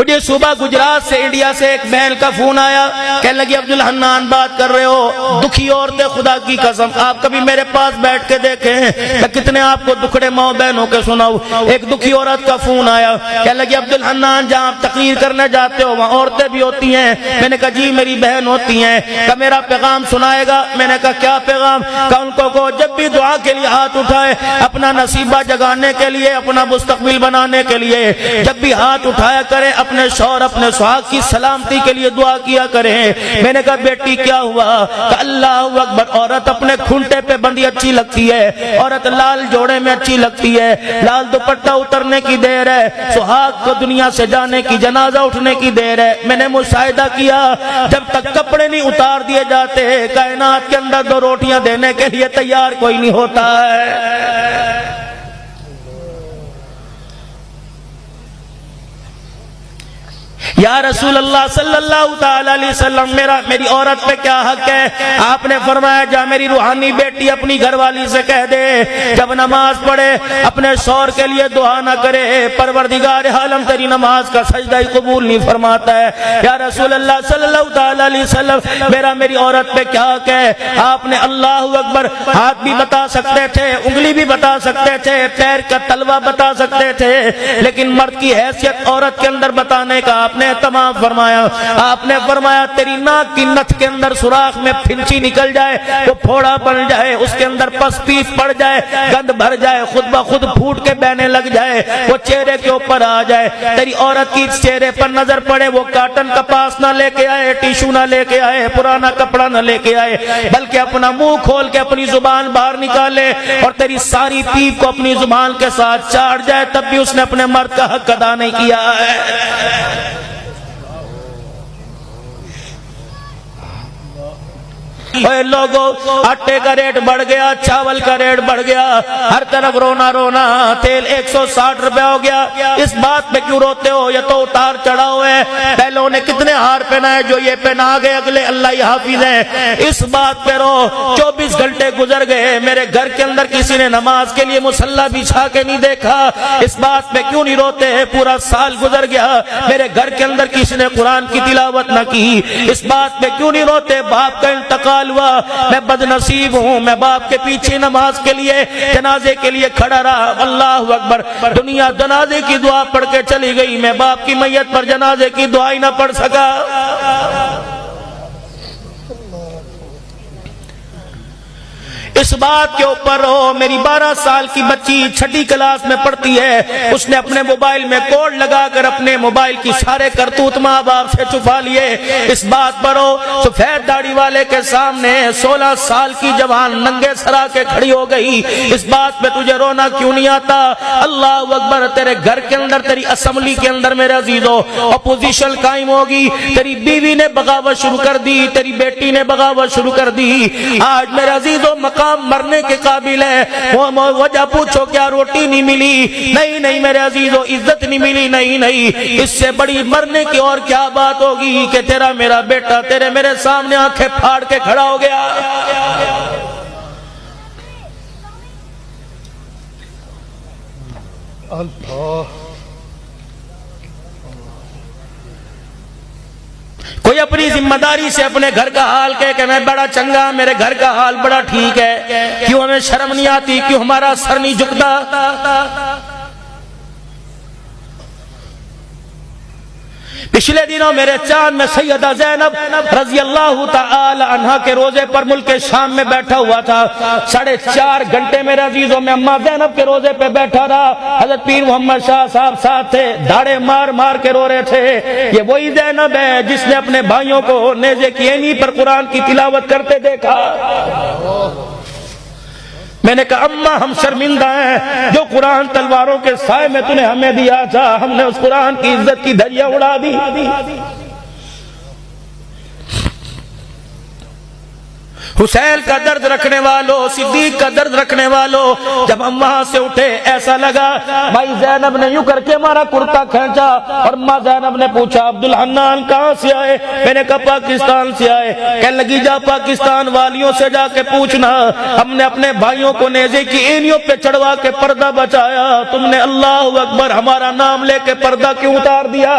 मुझे सुबह गुजरात से, इंडिया से एक बहन का फोन आया, कहने लगी अब्दुल हन्नान बात कर रहे हो, दुखी औरतें, खुदा की कसम आप कभी मेरे पास बैठ के देखे मैं कितने आपको दुखड़े माँ बहनों के सुनाऊं। एक दुखी औरत का फोन आया, कहने लगी अब्दुल हन्नान जहाँ आप तकरीर करने जाते हो वहाँ औरतें भी होती हैं। मैंने कहा जी मेरी बहन होती हैं। का मेरा पैगाम सुनाएगा? मैंने कहा क्या पैगाम? का उनको को जब भी दुआ के लिए हाथ उठाए, अपना नसीबा जगाने के लिए, अपना मुस्तकबिल बनाने के लिए, जब भी हाथ उठाया करें अपने शौहर अपने सुहाग की सलामती के लिए दुआ किया करें। मैंने कहा बेटी क्या हुआ? अल्लाह अकबर, औरत अपने खूंटे पे बंधी अच्छी लगती है, औरत लाल जोड़े में अच्छी लगती है, लाल दुपट्टा उतरने की देर है, सुहाग को दुनिया से जाने की, जनाजा उठने की देर है। मैंने मुशाहिदा किया जब तक कपड़े नहीं उतार दिए जाते कायनात के अंदर दो रोटियां देने के लिए तैयार कोई नहीं होता है। या रसूल अल्लाह सल्लल्लाहु ताला अलैहि वसल्लम मेरी औरत पे क्या हक है? आपने फरमाया जा मेरी रूहानी बेटी अपनी घरवाली से कह दे जब नमाज पढ़े अपने शौहर के लिए दुआ ना करे, परवरदिगार आलम तेरी नमाज का सजदा ही कबूल नहीं फरमाता है। या रसूल अल्लाह सल्लल्लाहु ताला अलैहि वसल्लम मेरी औरत पे क्या हक है? आपने अल्लाहु अकबर हाथ भी बता सकते थे, उंगली भी बता सकते थे, पैर का तलवा बता सकते थे, लेकिन मर्द की हैसियत औरत के अंदर बताने का आपने तमाम फरमाया। आपने फरमाया तेरी नाक की नथ के अंदर सुराख में फिंची निकल जाए, वो फोड़ा बन जाए, उसके अंदर पस पीस पड़ जाए, गंद भर जाए, खुद ब खुद फूट के बहने लग जाए, वो चेहरे के ऊपर आ जाए, तेरी औरत की चेहरे पर नजर पड़े, वो काटन कपास ना लेके आए, टिश्यू ना लेके आए, पुराना कपड़ा ना लेके आए, बल्कि अपना मुंह खोल के अपनी जुबान बाहर निकाले और तेरी सारी पीप को अपनी जुबान के साथ चाट जाए, तब भी उसने अपने मर्द का हक अदा नहीं किया है। लोगों आटे का रेट बढ़ गया, चावल का रेट बढ़ गया, हर तरफ रोना रोना, तेल 160 रुपया हो गया। इस बात पे क्यों रोते हो? ये तो उतार चढ़ाव है। पहलों ने कितने हार पहनाए, जो ये पहना गए अगले अल्लाह ही हाफिज है। इस बात पे रो। 24 घंटे गुजर गए, मेरे घर के अंदर किसी ने नमाज के लिए मुसल्ला बिछा के नहीं देखा। इस बात पे क्यों नहीं रोते? पूरा साल गुजर गया, मेरे घर के अंदर किसी ने कुरान की तिलावत न की। इस बात पे क्यों नहीं रोते? बाप का इंतकाल हुआ, मैं बदनसीब हूँ, मैं बाप के पीछे नमाज के लिए, जनाजे के लिए खड़ा रहा। अल्लाह अकबर, दुनिया जनाजे की दुआ पढ़ के चली गई, मैं बाप की मैयत पर जनाजे की दुआ ही ना पढ़ सका। इस बात के ऊपर हो, मेरी 12 साल की बच्ची 6ठी क्लास में पढ़ती है, उसने अपने मोबाइल में कोड लगाकर अपने मोबाइल की सारे करतूत माँ बाप से छुपा लिए। इस बात पर हो, सफेद दाढ़ी वाले के सामने 16 साल की जवान नंगे सरा के खड़ी हो गई। इस बात पे तुझे रोना क्यों नहीं आता? अल्लाह अकबर, तेरे घर के अंदर, तेरी असेंबली के अंदर मेरे अजीजों अपोजिशन कायम होगी। तेरी बीवी ने बगावत शुरू कर दी, तेरी बेटी ने बगावत शुरू कर दी। आज मेरे अजीजों मकाम मरने के काबिल है। वो वजह पूछो क्या रोटी नहीं मिली? नहीं नहीं मेरे अजीजों, इज्जत नहीं मिली? नहीं नहीं, इससे बड़ी मरने की और क्या बात होगी कि तेरा मेरा बेटा तेरे मेरे सामने आंखें फाड़ के खड़ा हो गया। अल्लाह, कोई अपनी जिम्मेदारी से अपने घर का हाल कहे कि मैं बड़ा चंगा, मेरे घर का हाल बड़ा ठीक है, क्यों हमें शर्म नहीं आती? क्यों हमारा सर नहीं झुकता? पिछले दिनों मेरे चांद में सैयदा ज़ैनब रज़ी अल्लाह ताला अन्हा के रोजे पर मुल्क शाम में बैठा हुआ था। 4.5 घंटे मेरे अजीजों में अम्मा ज़ैनब के रोजे पे बैठा रहा। हज़रत पीर मोहम्मद शाह साहब साथ थे, दाढ़े मार मार के रो रहे थे। ये वही ज़ैनब है जिसने अपने भाइयों को नेज़े की एनी पर कुरान की तिलावत करते देखा। मैंने कहा अम्मा हम शर्मिंदा हैं, जो कुरान तलवारों के साए में तूने हमें दिया था, हमने उस कुरान की इज्जत की धज्जियां उड़ा दी। हुसैन का दर्द रखने वालों, सिद्दीक का दर्द रखने वालों, जब हम वहां से उठे ऐसा लगा भाई ज़ैनब ने यूं करके हमारा कुर्ता खींचा और माँ ज़ैनब ने पूछा अब्दुल हन्नान कहाँ से आए? मैंने कहा पाकिस्तान से आए। कहने लगी जा पाकिस्तान वालियों से जाके पूछना, हमने अपने भाइयों को नेज़े की एनियों पे चढ़वा के पर्दा बचाया, तुमने अल्लाह अकबर हमारा नाम लेके पर्दा क्यों उतार दिया?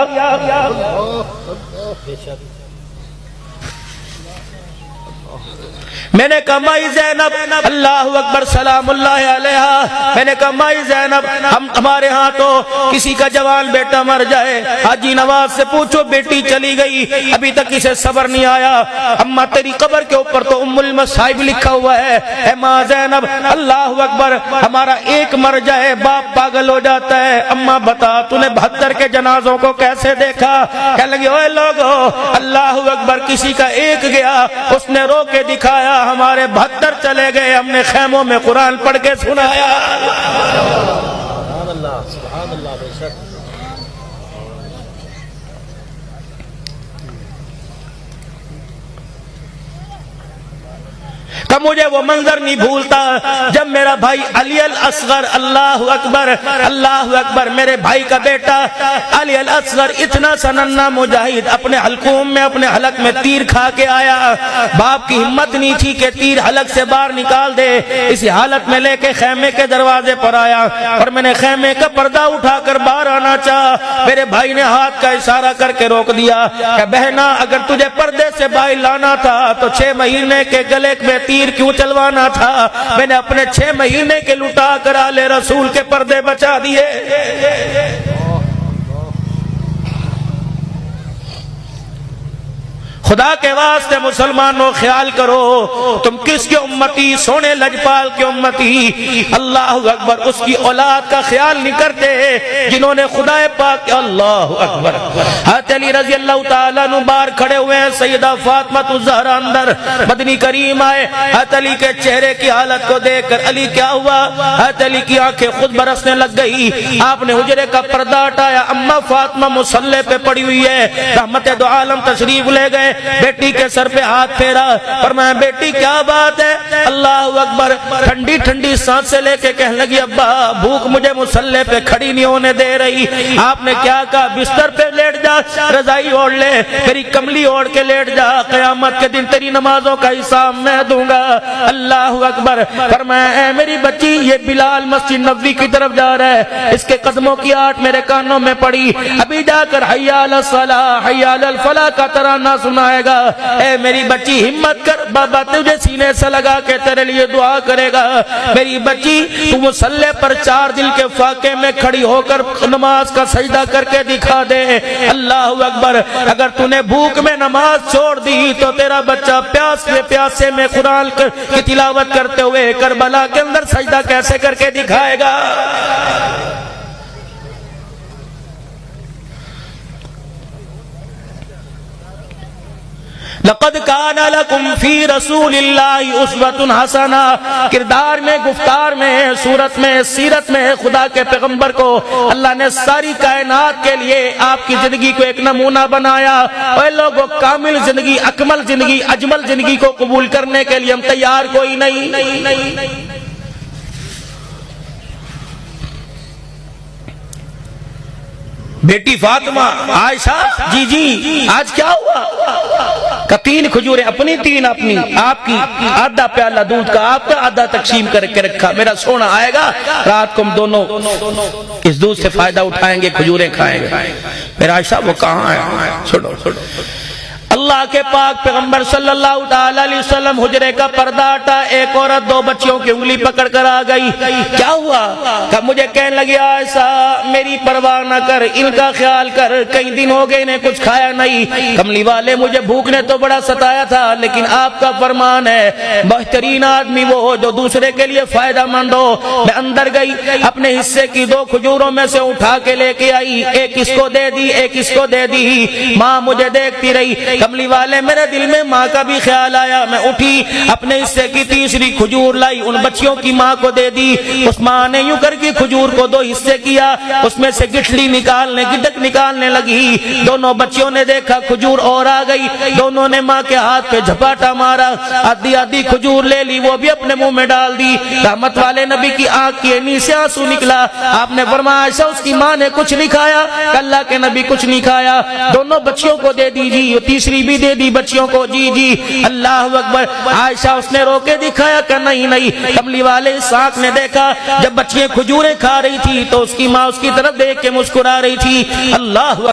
मैंने कहा माई ज़ैनब अल्लाह अकबर सलामुल्लाह अलैहा, मैंने कहा माई ज़ैनब हम हमारे यहाँ तो किसी का जवान बेटा मर जाए, हाजी नवाज से पूछो बेटी चली गई अभी तक इसे सब्र नहीं आया, अम्मा तेरी कब्र के ऊपर तो उम्मुल मसाइब लिखा हुआ है। माँ ज़ैनब अल्लाह अकबर हमारा एक मर जाए बाप पागल हो जाता है, अम्मा बता तूने 72 के जनाजों को कैसे देखा? कहने लगी ओए लोगो अल्लाह अकबर किसी का एक गया उसने रो के दिखाया, हमारे 72 चले गए, हमने खैमों में कुरान पढ़ के सुनाया। कब मुझे वो मंजर नहीं भूलता जब मेरा भाई अली अल असगर अल्लाह अकबर मेरे भाई का बेटा अली अल असगर इतना सनन्ना मुजाहिद अपने हलकूम में अपने हलक में तीर खा के आया, बाप की हिम्मत नहीं थी कि तीर हलक से बाहर निकाल दे, इसी हालत में लेके खैमे के दरवाजे पर आया और मैंने खैमे का पर्दा उठाकर बाहर आना चाहा, मेरे भाई ने हाथ का इशारा करके रोक दिया कि बहना अगर तुझे पर्दे से बाहर लाना था तो 6 महीने के गले में तीर क्यों चलवाना था? मैंने अपने 6 महीने के लुटा कर आले रसूल के पर्दे बचा दिए। खुदा के वास्ते मुसलमानों ख्याल करो तुम किसके उम्मती? सोने लजपाल के उम्मती। अल्लाह अकबर उसकी औलाद का ख्याल नहीं करते जिन्होंने खुदा पाक अल्लाह अकबर। हज़रत अली रज़ी अल्लाह तआला अन्हु बाहर खड़े हुए हैं, सैयदा फातिमा ज़हरा अंदर, मदनी करीम आए, हज़रत अली के चेहरे की हालत को देखकर अली क्या हुआ? हज़रत अली की आंखें खुद बरसने लग गई। आपने हुजरे का पर्दा हटाया, अम्मा फातिमा मुसल्ले पे पड़ी हुई है, रहमत दो आलम तशरीफ ले गए, बेटी के सर पे हाथ फेरा और मैं बेटी क्या बात है? अल्लाह अकबर ठंडी ठंडी सांस से लेके कहने लगी अब्बा भूख मुझे मुसल्ले पे खड़ी नहीं होने दे रही। आपने क्या कहा? बिस्तर पे लेट जा, रजाई ओढ़ ले, मेरी कमली ओढ़ के लेट जा, क़यामत के दिन तेरी नमाजों का हिसाब मैं दूंगा। अल्लाह अकबर फरमाया मेरी बच्ची ये बिलाल मस्जिद नबवी की तरफ जा रहा है, इसके कदमों की आट मेरे कानों में पड़ी, अभी जाकर हय्या अलस सलाह हय्या अलल फलाह का तराना सुनाएगा। ए मेरी बच्ची हिम्मत कर, बाबा तुझे सीने से लगा के तेरे लिए दुआ करेगा। मेरी बच्ची तू मुसल्ले पर 4 दिल के फाके में खड़ी होकर नमाज का सजदा करके दिखा दे। अल्लाह अकबर अगर तूने भूख में नमाज छोड़ दी तो तेरा बच्चा प्यासे में कुरान की तिलावत करते हुए करबला के अंदर सजदा कैसे करके दिखाएगा? लक़द काना लकुम फी रसूलिल्लाहि उस्वतुन हसना। किरदार में, गुफ्तार में, सूरत में, सीरत में खुदा के पैगंबर को अल्लाह ने सारी कायनात के लिए आपकी जिंदगी को एक नमूना बनाया। और लोगों कामिल जिंदगी, अकमल जिंदगी, अजमल जिंदगी को कबूल करने के लिए हम तैयार कोई नहीं। बेटी फातिमा आयशा जी आज क्या हुआ? का 3 खजूरें अपनी, 3 अपनी, आपकी आधा प्याला दूध का आपका, आधा तकसीम करके रखा, मेरा सोना आएगा रात को हम दोनों इस दूध से फायदा उठाएंगे, खजूरें खाएंगे। मेरा आयशा वो कहाँ है? छोड़ो अल्लाह के पाक पैगंबर सल्लल्लाहु अलैहि वसल्लम हुजरे का पर्दा हटा, एक औरत 2 बच्चियों की उंगली पकड़ कर आ गई। क्या हुआ? कब मुझे कहने लगी ऐसा मेरी परवाह न कर, इनका ख्याल कर, कई दिन हो गए इन्हें कुछ खाया नहीं। कमली वाले मुझे भूख ने तो बड़ा सताया था, लेकिन आपका फरमान है बेहतरीन आदमी वो हो जो दूसरे के लिए फायदा मंद हो। मैं अंदर गई, अपने हिस्से की 2 खजूरों में से उठा के लेके आई, एक इसको दे दी, एक इसको दे दी। माँ मुझे देखती रही, कमली वाले मेरे दिल में माँ का भी ख्याल आया। मैं उठी, अपने हिस्से की तीसरी खजूर लाई, उन बच्चियों की माँ को दे दी। उस माँ ने यूं करके खजूर को 2 हिस्से किया, उसमें से गिठली गिटक निकालने लगी। दोनों बच्चियों ने देखा खजूर और आ गई, दोनों ने माँ के हाथ पे झपाटा मारा, आधी आधी खजूर ले ली, वो भी अपने मुंह में डाल दी। रहमत वाले नबी की आंख की ऐनी से आंसू निकला। आपने फरमाया आयशा उसकी माँ ने कुछ नहीं खाया? अल्लाह के नबी कुछ नहीं खाया। दोनों बच्चियों को दे दीजिए, तीसरी भी दे दी बच्चियों को। जी जी, अल्लाह अकबर। आयशा उसने रोके दिखाया कि नहीं नहीं। कमली वाले साथ ने देखा जब बच्चियां खजूरें खा रही थी तो उसकी माँ उसकी तरफ देख के मुस्कुरा रही थी। अल्लाह